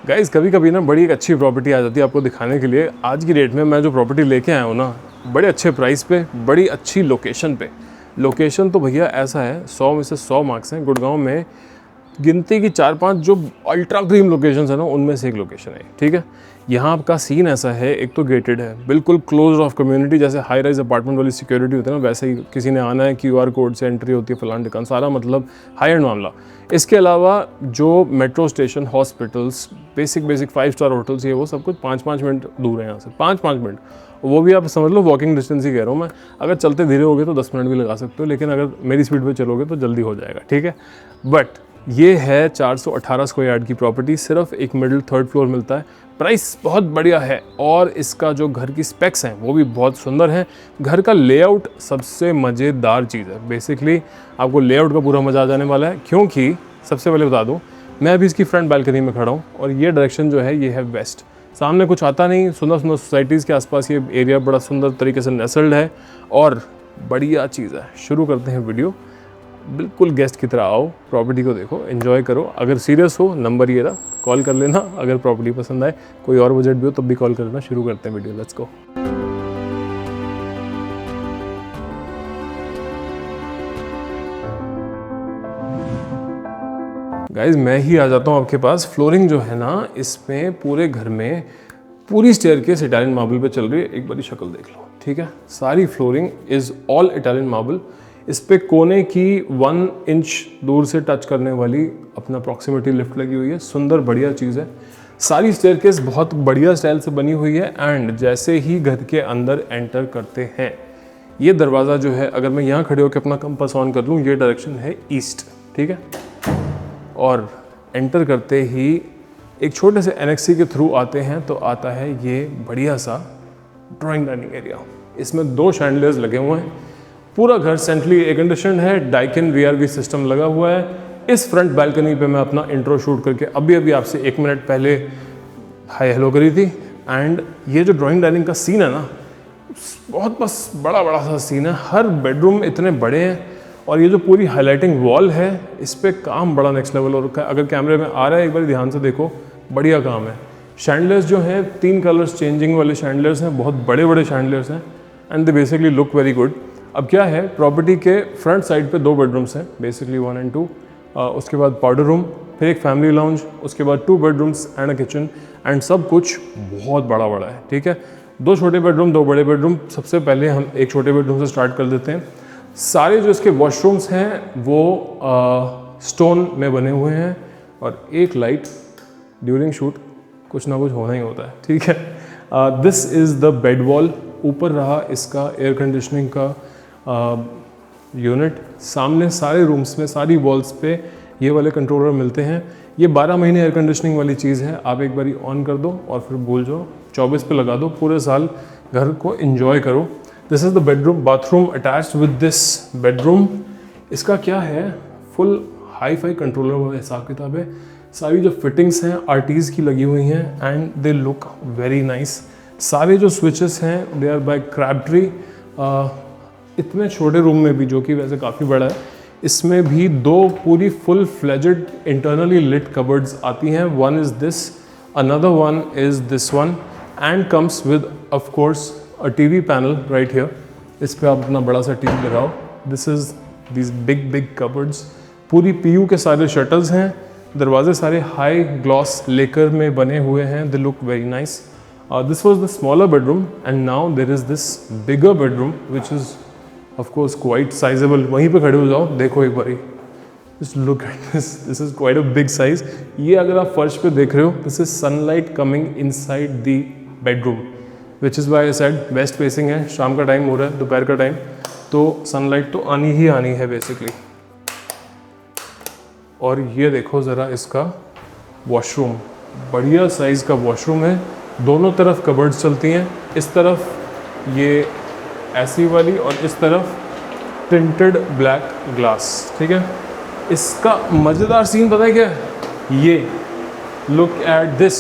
Guys कभी कभी ना बड़ी एक अच्छी प्रॉपर्टी आ जाती है आपको दिखाने के लिए। आज की डेट में मैं जो प्रॉपर्टी लेके आया हूँ ना, बड़े अच्छे प्राइस पे, बड़ी अच्छी लोकेशन पे। लोकेशन तो भैया ऐसा है, 100 में से 100 मार्क्स हैं। गुड़गांव में गिनती की 4-5 जो अल्ट्रा ड्रीम लोकेशन है ना, उनमें से एक लोकेशन है। ठीक है, यहाँ का सीन ऐसा है, एक तो गेटेड है, बिल्कुल क्लोज ऑफ कम्युनिटी, जैसे हाई राइज अपार्टमेंट वाली सिक्योरिटी होती है ना, वैसे ही किसी ने आना है, QR कोड से एंट्री होती है, फलान ढिकान, सारा मतलब हाई एंड मामला। इसके अलावा जो metro station, hospitals, basic 5 star hotels, ये वो सब कुछ 5-5 मिनट दूर है यहाँ से, 5-5 मिनट। वो भी आप समझ लो वॉकिंग डिस्टेंस ही कह रहा हूँ मैं। अगर चलते धीरे होगे तो 10 मिनट भी लगा सकते हो, लेकिन अगर मेरी स्पीड पे चलोगे तो जल्दी हो जाएगा। ठीक है, बट ये है 418 स्क्वायर यार्ड की प्रॉपर्टी, सिर्फ एक मिडिल 3rd फ्लोर मिलता है। प्राइस बहुत बढ़िया है और इसका जो घर की स्पेक्स हैं वो भी बहुत सुंदर हैं। घर का लेआउट सबसे मज़ेदार चीज़ है। बेसिकली आपको लेआउट का पूरा मज़ा आ जाने वाला है, क्योंकि सबसे पहले बता दूं, मैं अभी इसकी फ्रंट बालकनी में खड़ा हूँ और ये डायरेक्शन जो है ये है वेस्ट। सामने कुछ आता नहीं, सुंदर सुंदर सोसाइटीज़ के आसपास ये एरिया बड़ा सुंदर तरीके से नेसल्ड है और बढ़िया चीज़ है। शुरू करते हैं वीडियो। बिल्कुल गेस्ट की तरह आओ, प्रॉपर्टी को देखो, एंजॉय करो। अगर सीरियस हो, नंबर ये रहा, कॉल कर लेना। अगर प्रॉपर्टी पसंद आए, कोई और बजट भी हो तब भी कॉल कर लेना। शुरू करते हैं वीडियो, लेट्स गो। गाइज मैं ही आ जाता हूँ आपके पास। फ्लोरिंग जो है ना, इसमें पूरे घर में पूरी स्टेयरकेस इटालियन मार्बल पे चल रही है। एक बारी शक्ल देख लो, ठीक है। सारी flooring is all Italian marble. इस पे कोने की 1 इंच दूर से टच करने वाली अपना प्रॉक्सिमिटी लिफ्ट लगी हुई है। सुंदर बढ़िया चीज़ है। सारी स्टेयरकेस बहुत बढ़िया स्टाइल से बनी हुई है। एंड जैसे ही घर के अंदर एंटर करते हैं, ये दरवाज़ा जो है, अगर मैं यहाँ खड़े होकर अपना कंपास ऑन कर लूँ, ये डायरेक्शन है ईस्ट, ठीक है। और एंटर करते ही एक छोटे से एनेक्सी के थ्रू आते हैं तो आता है ये बढ़िया सा ड्राइंग डाइनिंग एरिया। इसमें 2 शैंडलियर्स लगे हुए हैं। पूरा घर सेंट्रली एयर कंडीशन है, डाइकिन VRV सिस्टम लगा हुआ है। इस फ्रंट बालकनी पे मैं अपना इंट्रो शूट करके अभी आपसे 1 मिनट पहले हाय हेलो करी थी। एंड ये जो ड्राइंग डाइनिंग का सीन है ना, बहुत बस बड़ा सा सीन है। हर बेडरूम इतने बड़े हैं और ये जो पूरी हाईलाइटिंग वॉल है, इस पर काम बड़ा नेक्स्ट लेवल हो रखा है। अगर कैमरे में आ रहा है, एक बार ध्यान से देखो, बढ़िया काम है। शैंडलर्स जो हैं 3 कलर्स चेंजिंग वाले शैंडलर्स हैं, बहुत बड़े शैंडलर्स हैं and they basically look very good. अब क्या है, प्रॉपर्टी के फ्रंट साइड पे 2 बेडरूम्स हैं, बेसिकली 1 एंड 2। उसके बाद पाउडर रूम, फिर एक फैमिली लाउंज, उसके बाद 2 bedrooms and a kitchen. And सब कुछ बहुत बड़ा है, ठीक है। 2 छोटे बेडरूम, 2 बड़े बेडरूम। सबसे पहले हम एक छोटे बेडरूम से स्टार्ट कर देते हैं। सारे जो इसके वॉशरूम्स हैं वो स्टोन में बने हुए हैं और एक लाइट ड्यूरिंग शूट कुछ ना कुछ होना ही होता है, ठीक है। This is the bed wall. ऊपर रहा इसका एयर कंडीशनिंग का यूनिट। सामने सारे रूम्स में, सारी वॉल्स पे ये वाले कंट्रोलर मिलते हैं। ये 12 महीने एयर कंडीशनिंग वाली चीज़ है। आप एक बारी ऑन कर दो और फिर भूल जाओ, 24 पे लगा दो, पूरे साल घर को एंजॉय करो। This is the bedroom, bathroom attached with this bedroom. इसका क्या है, फुल हाई फाई कंट्रोलर वाला हिसाब किताब है। सारी जो फिटिंग्स हैं RTs की लगी हुई हैं and they look very nice. सारे जो स्विचेस हैं दे आर बाय क्रैबट्री। इतने छोटे रूम में भी, जो कि वैसे काफ़ी बड़ा है, इसमें भी 2 पूरी full fledged internally lit cupboards आती हैं। One is this, another one is this one and comes with of course a TV panel right here. इस पर आप अपना बड़ा सा TV लगाओ। This is this big cupboards. पूरी PU के सारे शटल्स हैं। दरवाजे सारे हाई ग्लॉस लेकर में बने हुए हैं। They look very nice. This was the smaller bedroom and now there is this bigger bedroom which is of course quite sizeable. वहीं पे खड़े हो जाओ, देखो एक बारी, just look at this is quite a big size. ये अगर आप फर्श पे देख रहे हो, this is sunlight coming inside the bedroom, which is why I said waste facing है। शाम का टाइम हो रहा है, दोपहर का टाइम, तो सनलाइट तो आनी ही आनी है बेसिकली। और ये देखो ज़रा इसका वॉशरूम, बढ़िया साइज़ का वॉशरूम है। दोनों तरफ कबर्ड्स चलती हैं। इस तरफ ये ऐसी वाली और इस तरफ टिंटेड ब्लैक ग्लास, ठीक है। इसका मज़ेदार सीन पता है क्या है? ये लुक एट दिस।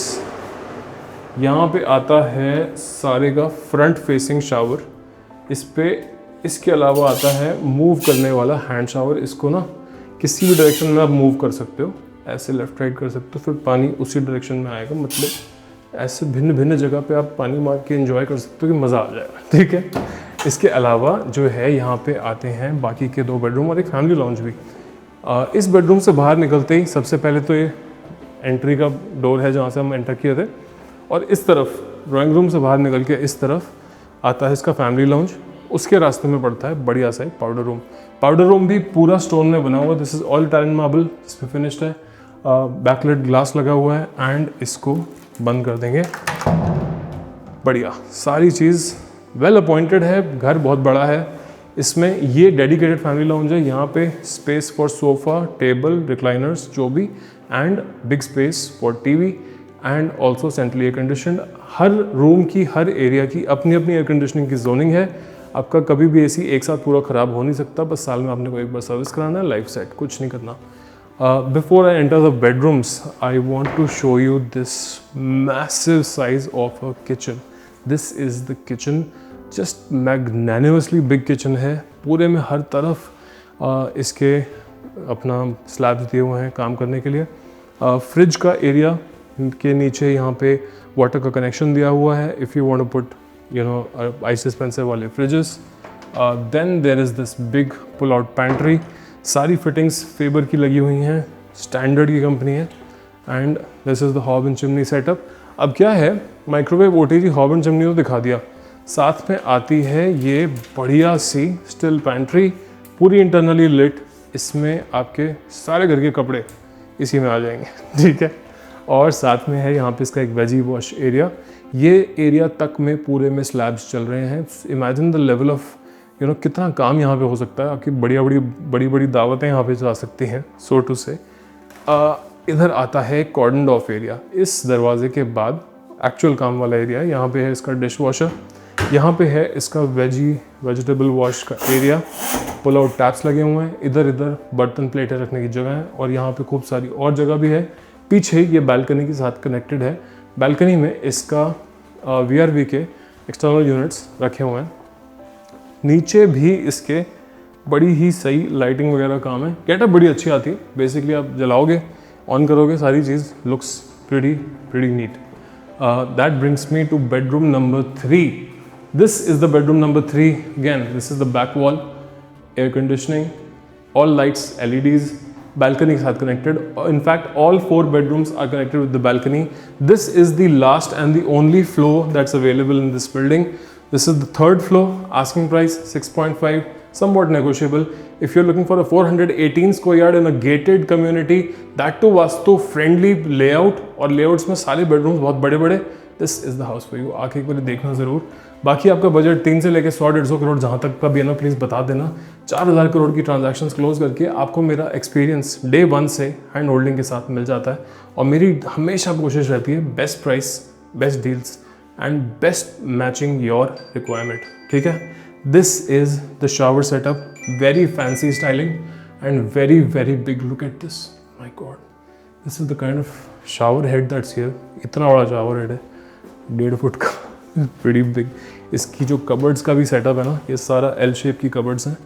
यहाँ पे आता है सारे का फ्रंट फेसिंग शावर। इस पे इसके अलावा आता है मूव करने वाला हैंड शावर। इसको ना किसी भी डायरेक्शन में आप मूव कर सकते हो। ऐसे लेफ्ट राइट कर सकते हो, फिर पानी उसी डायरेक्शन में आएगा। मतलब ऐसे भिन्न भिन्न जगह पे आप पानी मार के एंजॉय कर सकते हो कि मज़ा आ जाएगा, ठीक है। इसके अलावा जो है यहाँ पे आते हैं बाकी के 2 बेडरूम और एक फैमिली लॉन्ज भी। इस बेडरूम से बाहर निकलते ही सबसे पहले तो ये एंट्री का डोर है जहाँ से हम एंटर किए थे, और इस तरफ ड्राइंग रूम से बाहर निकल के इस तरफ आता है इसका फैमिली लॉन्ज। उसके रास्ते में पड़ता है बढ़िया सा एक पाउडर रूम। पाउडर रूम भी पूरा स्टोन में बना हुआ, this is all Italian marble, इसमें फिनिश्ड है, बैकलाइट ग्लास लगा हुआ है, एंड इसको बंद कर देंगे। बढ़िया सारी चीज़ वेल अपॉइंटेड है, घर बहुत बड़ा है। इसमें ये डेडिकेटेड फैमिली लॉन्ज है, यहाँ पे space for sofa, table, recliners जो भी, and big space for TV and also centrally air conditioned. Her room की, हर एरिया की अपनी अपनी एयर कंडीशनिंग की जोनिंग है। आपका कभी भी एसी एक साथ पूरा ख़राब हो नहीं सकता, बस साल में आपने को एक बार सर्विस कराना है, लाइफ सेट, कुछ नहीं करना। Before I enter the bedrooms I want to show you this massive size of a kitchen. This is the kitchen, just magnanimously big kitchen है। पूरे में हर तरफ इसके अपना स्लैब्स दिए हुए हैं काम करने के लिए। फ्रिज का एरिया के नीचे यहाँ पे वाटर का कनेक्शन दिया हुआ है, if you want to put ice dispenser वाले fridges. Then there is this big pull out pantry, सारी फिटिंग्स फेबर की लगी हुई हैं, स्टैंडर्ड की कंपनी है, and this is the hob and chimney setup. अब क्या है, microwave OTG hob and chimney तो दिखा दिया, साथ में आती है ये बढ़िया सी स्टिल पैंट्री, पूरी इंटरनली लिट। इसमें आपके सारे घर के कपड़े इसी में आ जाएंगे, ठीक है। और साथ में है यहाँ पे इसका एक वेजी वॉश एरिया। ये एरिया तक में पूरे में स्लैब्स चल रहे हैं। इमेजिन द लेवल ऑफ कितना काम यहाँ पे हो सकता है। आपकी बड़ी बड़ी दावतें यहाँ पे जा सकती हैं, सो टू से। इधर आता है कॉर्डन ऑफ एरिया। इस दरवाजे के बाद एक्चुअल काम वाला एरिया, यहाँ पे है इसका डिश वॉशर, यहाँ पे है इसका वेजिटेबल वॉश का एरिया, पुल आउट टैप्स लगे हुए हैं, इधर इधर बर्तन प्लेटें रखने की जगह है, और यहाँ पे खूब सारी और जगह भी है। पीछे ये बालकनी के साथ कनेक्टेड है। बालकनी में इसका VRV के एक्सटर्नल यूनिट्स रखे हुए हैं। नीचे भी इसके बड़ी ही सही लाइटिंग वगैरह काम है, गेटअप बड़ी अच्छी आती है। बेसिकली आप जलाओगे, ऑन करोगे, सारी चीज़ looks pretty neat. That brings me to bedroom number 3. This is the bedroom number 3. Again, this is the back wall, air conditioning, all lights, LEDs, balcony के साथ connected. In fact, all 4 bedrooms are connected with the balcony. This is the last and the only floor that's available in this building. This is the 3rd floor. Asking price 6.5, somewhat negotiable. If you're looking for a 418 square yard in a gated community, that too vastu friendly layout, और layouts में सारे bedrooms बहुत बड़े बड़े, this is the house for you. आके एक बार देखना ज़रूर। बाकी आपका बजट 3 से लेके 100-150 करोड़ जहाँ तक का भी है ना, प्लीज़ बता देना। 4000 करोड़ की ट्रांजैक्शंस क्लोज करके आपको मेरा एक्सपीरियंस डे 1 से हैंड होल्डिंग के साथ मिल जाता है। और मेरी हमेशा कोशिश रहती है best price, best deals and best matching your requirement, ठीक है। This is the shower setup, very fancy styling and very big. Look at this, my god, this is the kind of shower head that's here. इतना बड़ा shower head है, 1.5 foot का, pretty big. इसकी जो cupboards का भी setup है ना, ये सारा L शेप की कबर्ड्स हैं,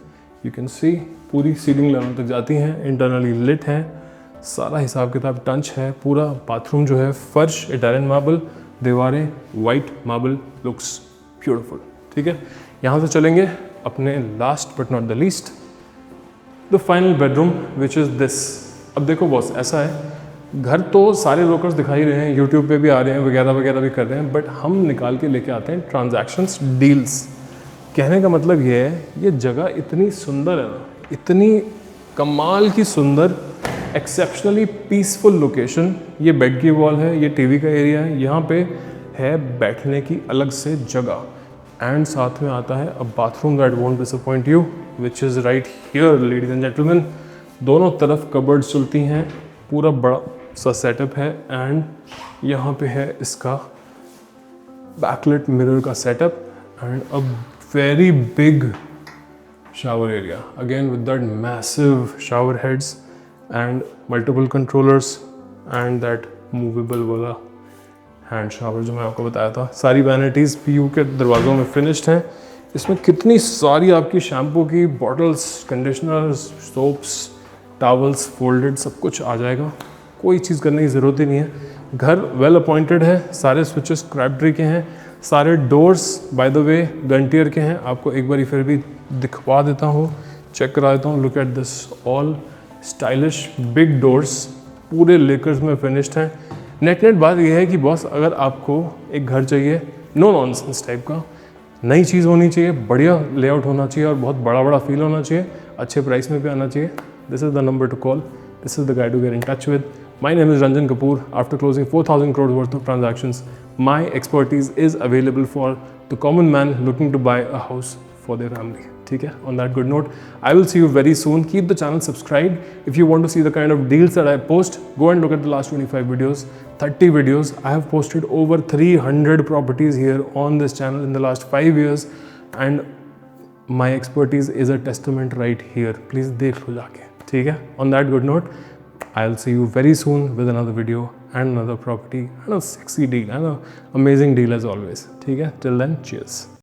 you can see पूरी सीलिंग लेवल तक जाती हैं, इंटरनली लिट हैं, सारा हिसाब किताब टंच है। पूरा बाथरूम जो है फर्श इटालियन मार्बल, दीवारें वाइट मार्बल, लुक्स ब्यूटीफुल, ठीक है। यहाँ से चलेंगे अपने last but not the least, the final bedroom which is this. अब देखो बॉस, ऐसा है, घर तो सारे ब्रोकर्स दिखाई रहे हैं, यूट्यूब पे भी आ रहे हैं, वगैरह भी कर रहे हैं, बट हम निकाल के लेके आते हैं ट्रांजैक्शंस, डील्स। कहने का मतलब ये है, ये जगह इतनी सुंदर है ना, इतनी कमाल की सुंदर, एक्सेप्शनली पीसफुल लोकेशन। ये बेड की वॉल है, ये टीवी का एरिया है, यहाँ पे है बैठने की अलग से जगह, एंड साथ में आता है a bathroom that won't disappoint you, which is right here ladies and gentleman. दोनों तरफ कबर्ड्स चलती हैं, पूरा बड़ा सा सेटअप है, एंड यहाँ पे है इसका बैकलाइट मिरर का setup, and a very big shower area again with that massive shower heads and multiple controllers and that movable वाला हैंड शावर जो मैं आपको बताया था। सारी वैनिटीज़ PU के दरवाज़ों में फिनिश्ड हैं। इसमें कितनी सारी आपकी शैम्पू की bottles, conditioners, soaps, towels, folded, सब कुछ आ जाएगा। कोई चीज़ करने की ज़रूरत ही नहीं है। घर वेल अपॉइंटेड है, सारे स्विचेस क्रैपट्री के हैं, सारे डोर्स बाय द वे गंटियर के हैं। आपको एक बारी फिर भी दिखवा देता हूँ, चेक करा देता हूँ। Look at this, all stylish big doors, पूरे लेकर्स में फिनिश्ड हैं। नेट बात यह है कि बॉस, अगर आपको एक घर चाहिए नो नॉनसेंस टाइप का, नई चीज़ होनी चाहिए, बढ़िया लेआउट होना चाहिए और बहुत बड़ा बड़ा फील होना चाहिए, अच्छे प्राइस में भी आना चाहिए, this is the number to call, this is the guy to get in touch with. My name is Ranjan Kapoor. After closing 4,000 crores worth of transactions, my expertise is available for the common man looking to buy a house for their family. ठीक है? On that good note, I will see you very soon. Keep the channel subscribed. If you want to see the kind of deals that I post, go and look at the last 25 videos, 30 videos. I have posted over 300 properties here on this channel in the last 5 years, and my expertise is a testament right here. Please देख लो जाके. ठीक है? On that good note, I'll see you very soon with another video and another property and a sexy deal and an amazing deal as always. ठीक है? Till then, cheers.